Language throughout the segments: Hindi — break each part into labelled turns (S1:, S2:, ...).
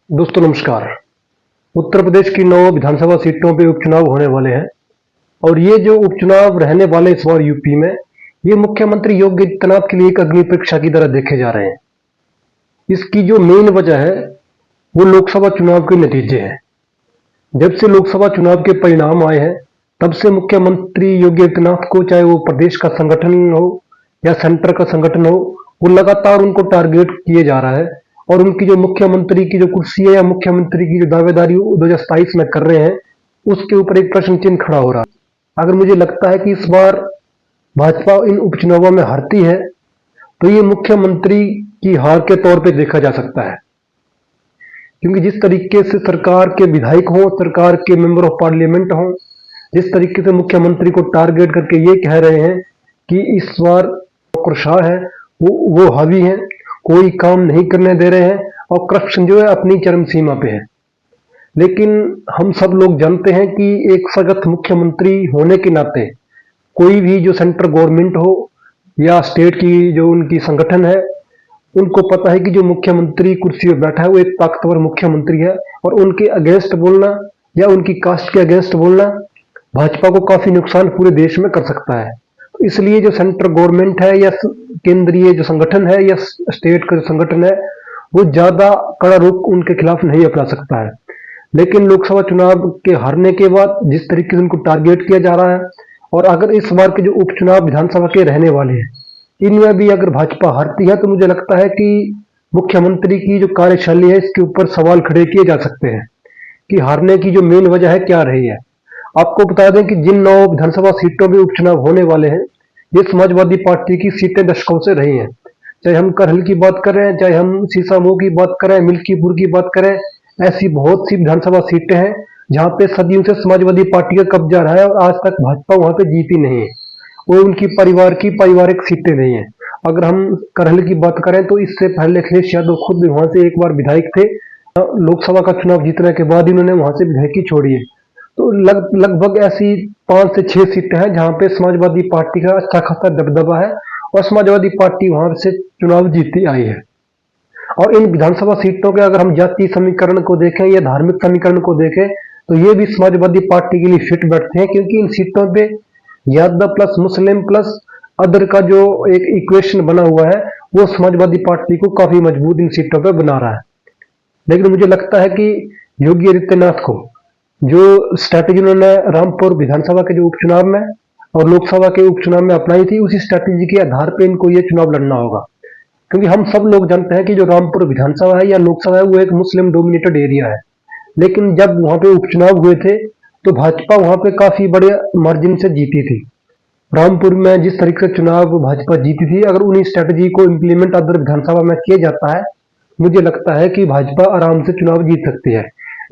S1: दोस्तों नमस्कार। उत्तर प्रदेश की 9 विधानसभा सीटों पे उपचुनाव होने वाले हैं और ये जो उपचुनाव रहने वाले इस बार यूपी में, ये मुख्यमंत्री योगी आदित्यनाथ के लिए एक अग्नि परीक्षा की तरह देखे जा रहे हैं। इसकी जो मेन वजह है वो लोकसभा चुनाव के नतीजे हैं। जब से लोकसभा चुनाव के परिणाम आए हैं तब से मुख्यमंत्री योगी आदित्यनाथ को, चाहे वो प्रदेश का संगठन हो या सेंटर का संगठन हो, वो लगातार उनको टारगेट किए जा रहा है और उनकी जो मुख्यमंत्री की जो कुर्सी है या मुख्यमंत्री की जो दावेदारी 2027 में कर रहे हैं, उसके ऊपर एक प्रश्न चिन्ह खड़ा हो रहा है। अगर मुझे लगता है कि इस बार भाजपा इन उपचुनावों में हारती है तो ये मुख्यमंत्री की हार के तौर पे देखा जा सकता है, क्योंकि जिस तरीके से सरकार के विधायक हों, सरकार के मेंबर ऑफ पार्लियामेंट हों, जिस तरीके से मुख्यमंत्री को टारगेट करके ये कह रहे हैं कि इस बार नौकरशाह है, वो हावी है, कोई काम नहीं करने दे रहे हैं और करप्शन जो है अपनी चरम सीमा पे है। लेकिन हम सब लोग जानते हैं कि एक सशक्त मुख्यमंत्री होने के नाते कोई भी जो सेंट्रल गवर्नमेंट हो या स्टेट की जो उनकी संगठन है, उनको पता है कि जो मुख्यमंत्री कुर्सी पर बैठा है वो एक ताकतवर मुख्यमंत्री है और उनके अगेंस्ट बोलना या उनकी कास्ट के अगेंस्ट बोलना भाजपा को काफी नुकसान पूरे देश में कर सकता है। तो इसलिए जो सेंट्रल गवर्नमेंट है या केंद्रीय जो संगठन है या स्टेट का जो संगठन है, वो ज्यादा कड़ा रुख उनके खिलाफ नहीं अपना सकता है। लेकिन लोकसभा चुनाव के हारने के बाद जिस तरीके से उनको टारगेट किया जा रहा है और अगर इस बार के जो उपचुनाव विधानसभा के रहने वाले हैं, इनमें भी अगर भाजपा हारती है तो मुझे लगता है कि मुख्यमंत्री की जो कार्यशैली है इसके ऊपर सवाल खड़े किए जा सकते हैं कि हारने की जो मेन वजह है क्या रही है। आपको बता दें कि जिन 9 विधानसभा सीटों में उपचुनाव होने वाले हैं, ये समाजवादी पार्टी की सीटें दशकों से रही हैं। चाहे हम करहल की बात करें, चाहे हम सीसामऊ की बात करें, मिल्कीपुर की बात करें, ऐसी बहुत सी विधानसभा सीटें हैं जहां पे सदियों से समाजवादी पार्टी का कब्जा रहा है और आज तक भाजपा वहां पे जीती नहीं है। वो उनकी परिवार की पारिवारिक सीटें नहीं है। अगर हम करहल की बात करें तो इससे पहले अखिलेश यादव खुद वहां से एक बार विधायक थे। लोकसभा का चुनाव जीतने के बाद इन्होंने वहां से विधायकी छोड़ी है। तो लगभग ऐसी 5 से 6 सीटें हैं जहां पे समाजवादी पार्टी का अच्छा खासा दबदबा है और समाजवादी पार्टी वहां से चुनाव जीती आई है। और इन विधानसभा सीटों के अगर हम जातीय समीकरण को देखें या धार्मिक समीकरण को देखें तो ये भी समाजवादी पार्टी के लिए फिट बैठते हैं, क्योंकि इन सीटों पे Yadav plus Muslim plus other का जो एक इक्वेशन बना हुआ है वो समाजवादी पार्टी को काफी मजबूत इन सीटों पे बना रहा है। लेकिन मुझे लगता है कि योगी आदित्यनाथ को जो स्ट्रैटेजी उन्होंने रामपुर विधानसभा के जो उपचुनाव में और लोकसभा के उपचुनाव में अपनाई थी, उसी स्ट्रैटेजी के आधार पर इनको ये चुनाव लड़ना होगा। क्योंकि हम सब लोग जानते हैं कि जो रामपुर विधानसभा है या लोकसभा है वो एक मुस्लिम डोमिनेटेड एरिया है। लेकिन जब वहां पे उपचुनाव हुए थे तो भाजपा वहां पे काफी बड़े मार्जिन से जीती थी। रामपुर में जिस तरीके से चुनाव भाजपा जीती थी, अगर उन्हीं स्ट्रैटेजी को इम्प्लीमेंट अदर विधानसभा में किया जाता है, मुझे लगता है कि भाजपा आराम से चुनाव जीत सकती है।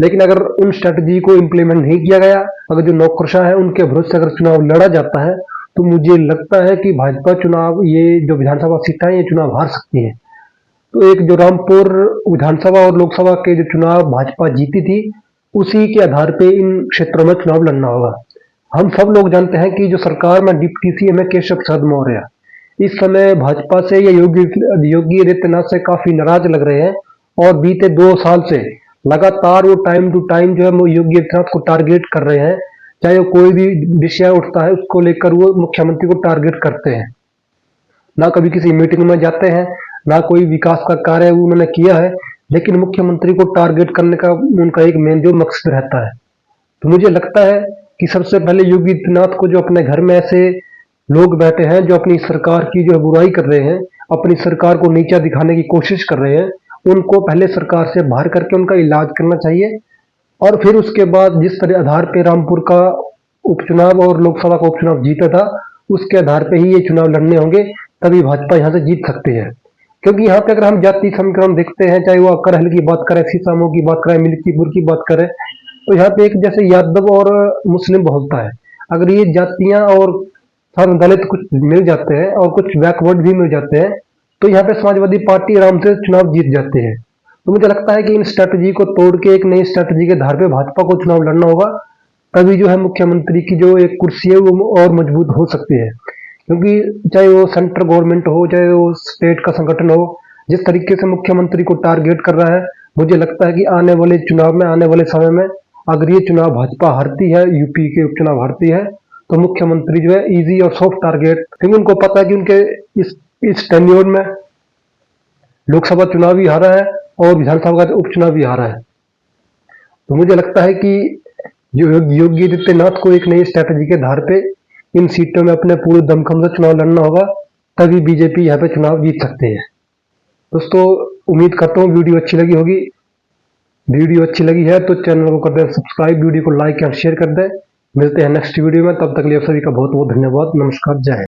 S1: लेकिन अगर उन स्ट्रैटेजी को इम्प्लीमेंट नहीं किया गया, अगर जो नौकरशाह है उनके भरोसे अगर चुनाव लड़ा जाता है, तो मुझे लगता है कि भाजपा चुनाव, ये जो विधानसभा सीटें हैं, ये चुनाव हार सकती है। तो एक जो रामपुर विधानसभा और लोकसभा के जो चुनाव भाजपा जीती थी, उसी के आधार पे इन क्षेत्रों में चुनाव लड़ना होगा। हम सब लोग जानते हैं कि जो सरकार में डिप्टी सीएम है केशव प्रसाद मौर्य, इस समय भाजपा से या योगी आदित्यनाथ से काफी नाराज लग रहे हैं और बीते 2 साल से लगातार वो टाइम टू टाइम जो है वो योगी आदित्यनाथ को टारगेट कर रहे हैं। चाहे वो कोई भी विषय उठता है उसको लेकर वो मुख्यमंत्री को टारगेट करते हैं। ना कभी किसी मीटिंग में जाते हैं, ना कोई विकास का कार्य उन्होंने किया है, लेकिन मुख्यमंत्री को टारगेट करने का उनका एक मेन जो मकसद रहता है। तो मुझे लगता है कि सबसे पहले योगी आदित्यनाथ को, जो अपने घर में ऐसे लोग बैठे हैं जो अपनी सरकार की जो बुराई कर रहे हैं, अपनी सरकार को नीचा दिखाने की कोशिश कर रहे हैं, उनको पहले सरकार से बाहर करके उनका इलाज करना चाहिए और फिर उसके बाद जिस तरह आधार पे रामपुर का उपचुनाव और लोकसभा का उपचुनाव जीता था, उसके आधार पे ही ये चुनाव लड़ने होंगे, तभी भाजपा यहाँ से जीत सकती है। क्योंकि यहाँ पे अगर हम जातीय समीकरण देखते हैं, चाहे वो करहल की बात करें, सीसामऊ की बात करें, मिल्कीपुर की बात करें, तो यहाँ पे एक जैसे यादव और मुस्लिम बहुलता है। अगर ये जातियां और दलित कुछ मिल जाते हैं और कुछ बैकवर्ड भी मिल जाते हैं, तो यहाँ पे समाजवादी पार्टी आराम से चुनाव जीत जाती है। तो मुझे लगता है कि इन स्ट्रैटेजी को तोड़ के एक नई स्ट्रैटेजी के आधार पे भाजपा को चुनाव लड़ना होगा, तभी जो है मुख्यमंत्री की जो एक कुर्सी है वो और मजबूत हो सकती है। क्योंकि चाहे वो सेंट्रल गवर्नमेंट हो, चाहे वो स्टेट का संगठन हो, जिस तरीके से मुख्यमंत्री को टारगेट कर रहा है, मुझे लगता है कि आने वाले चुनाव में, आने वाले समय में अगर ये चुनाव भाजपा हारती है, यूपी के उपचुनाव हारती है, तो मुख्यमंत्री जो है इजी और सॉफ्ट टारगेट, क्योंकि उनको पता है कि उनके इस टेन्योर में लोकसभा चुनाव भी हारा है और विधानसभा का उपचुनाव भी हारा है। तो मुझे लगता है कि योगी आदित्यनाथ को एक नई स्ट्रैटेजी के आधार पे इन सीटों में अपने पूरे दमखम से चुनाव लड़ना होगा, तभी बीजेपी यहाँ पे चुनाव जीत सकते हैं। दोस्तों, उम्मीद करता हूँ वीडियो अच्छी लगी होगी। वीडियो अच्छी लगी है तो चैनल को कर दें सब्सक्राइब, वीडियो को लाइक और शेयर कर दें। मिलते हैं नेक्स्ट वीडियो में, तब तक के लिए आप सभी का बहुत बहुत धन्यवाद। नमस्कार, जय हिंद।